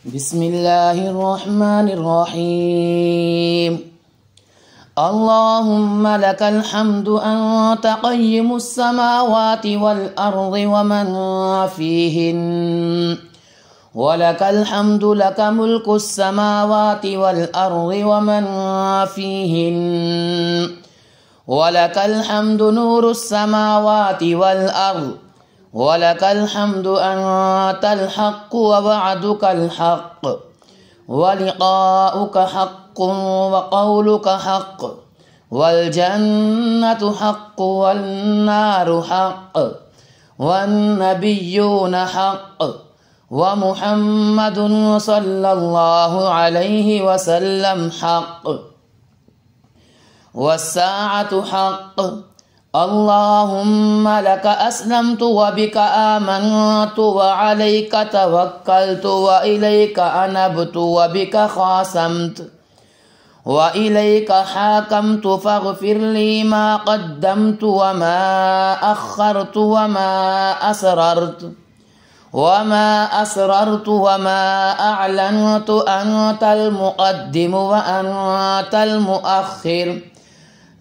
بسم الله الرحمن الرحيم. اللهم لك الحمد أنت قيم السماوات والأرض ومن فيهن، ولك الحمد لك ملك السماوات والأرض ومن فيهن، ولك الحمد نور السماوات والأرض، ولك الحمد أنت الحق ووعدك الحق ولقاؤك حق وقولك حق، والجنة حق والنار حق، والنبيون حق، ومحمد صلى الله عليه وسلم حق، والساعة حق. اللهم لك أسلمت وبك آمنت وعليك توكلت وإليك أنبت وبك خاصمت وإليك حاكمت، فاغفر لي ما قدمت وما أخرت وما أسررت وما أعلنت، أنت المقدم وأنت المؤخر،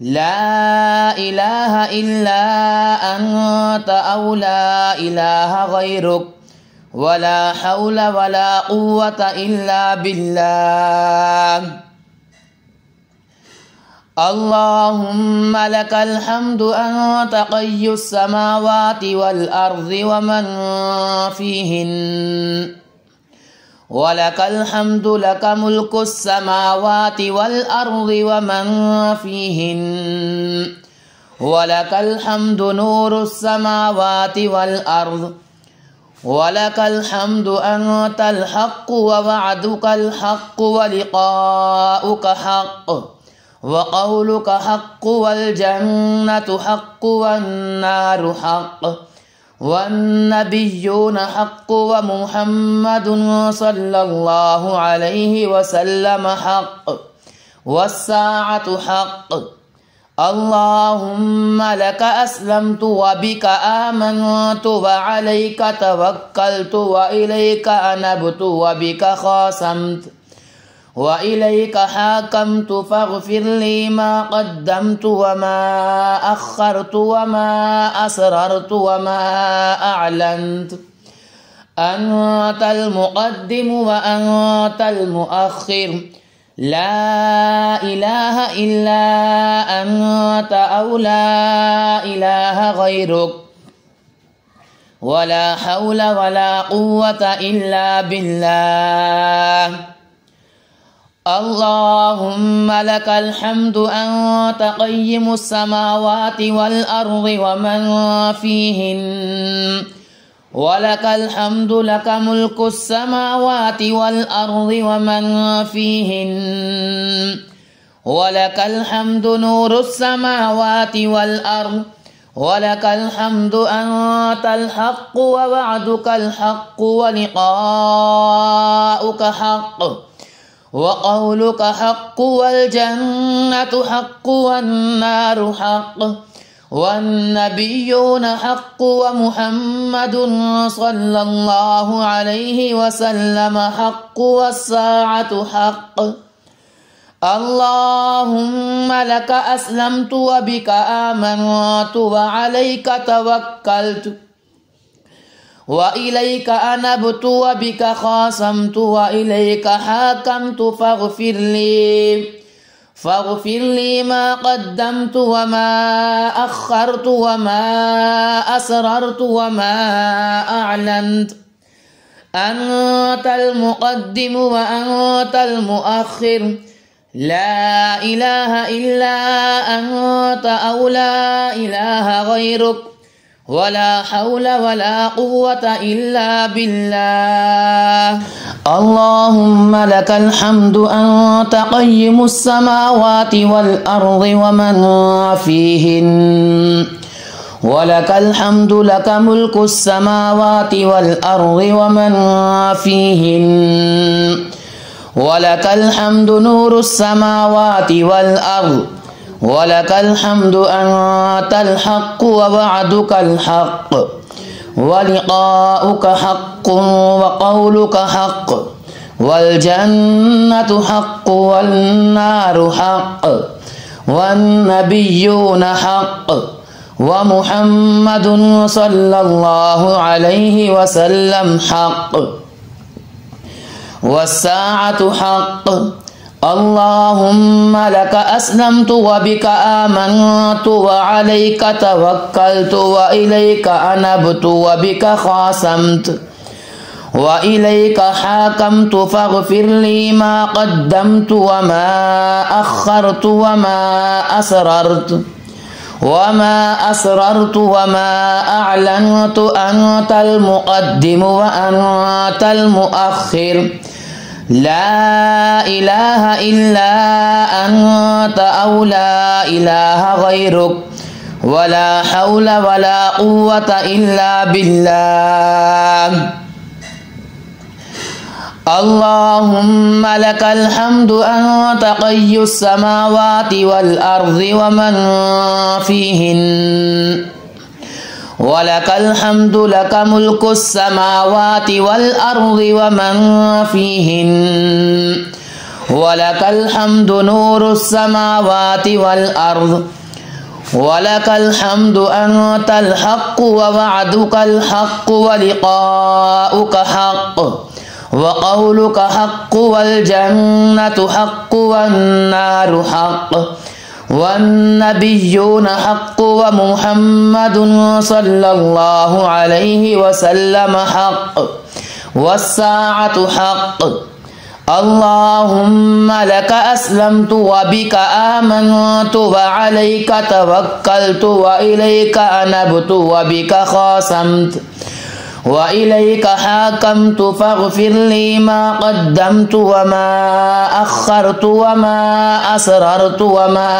لا إله إلا أنت أو لا إله غيرك، ولا حول ولا قوة إلا بالله. اللهم لك الحمد أنت قي السماوات والأرض ومن فيهن، ولك الحمد لك ملك السماوات والأرض ومن فيهن، ولك الحمد نور السماوات والأرض، ولك الحمد أنت الحق ووعدك الحق ولقاؤك حق وقولك حق، والجنة حق والنار حق، والنبيون حق، ومحمد صلى الله عليه وسلم حق، والساعة حق. اللهم لك أسلمت وبك آمنت وعليك توكلت وإليك أنبت وبك خاصمت وإليك حاكمت، فاغفر لي ما قدمت وما أخرت وما أسررت وما أعلنت، أنت المقدم وأنت المؤخر، لا إله إلا أنت أو لا إله غيرك، ولا حول ولا قوة إلا بالله. اللهم لك الحمد أنت قيم السماوات والأرض ومن فيهن، ولك الحمد لك ملك السماوات والأرض ومن فيهن، ولك الحمد نور السماوات والأرض، ولك الحمد أنت الحق ووعدك الحق ولقاؤك حق وقولك حق، والجنة حق والنار حق، والنبيون حق، ومحمد صلى الله عليه وسلم حق، والساعة حق. اللهم لك أسلمت وبك آمنت وعليك توكلت وإليك أنبت وبك خاصمت وإليك حاكمت، فاغفر لي ما قدمت وما أخرت وما أسررت وما أعلنت، أنت المقدم وأنت المؤخر، لا إله إلا أنت أو لا إله غيرك، ولا حول ولا قوة إلا بالله. اللهم لك الحمد أنت قيم السماوات والأرض ومن فيهن، ولك الحمد لك ملك السماوات والأرض ومن فيهن، ولك الحمد نور السماوات والأرض، ولك الحمد أنت الحق ووعدك الحق ولقاؤك حق وقولك حق، والجنة حق والنار حق والنبيون حق ومحمد صلى الله عليه وسلم حق والساعة حق. اللهم لك أسلمت وبك آمنت وعليك توكلت وإليك أنبت وبك خاصمت وإليك حاكمت فاغفر لي ما قدمت وما أخرت وما أسررت وما أعلنت أنت المقدم وأنت المؤخر لا إله إلا أنت أو لا إله غيرك ولا حول ولا قوة إلا بالله. اللهم لك الحمد أنت قي السماوات والأرض ومن فيهن ولك الحمد لك ملك السماوات والأرض ومن فيهن ولك الحمد نور السماوات والأرض ولك الحمد أنت الحق ووعدك الحق ولقاؤك حق وقولك حق والجنة حق والنار حق والنبيون حق ومحمد صلى الله عليه وسلم حق والساعة حق. اللهم لك أسلمت وبك آمنت وعليك توكلت وإليك أنبت وبك خاصمت وإليك حاكمت فاغفر لي ما قدمت وما أخرت وما أسررت وما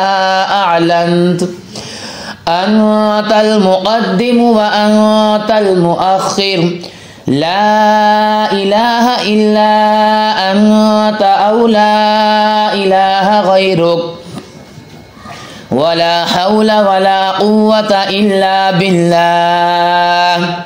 أعلنت أنت المقدم وأنت المؤخر لا إله إلا أنت أو لا إله غيرك ولا حول ولا قوة إلا بالله.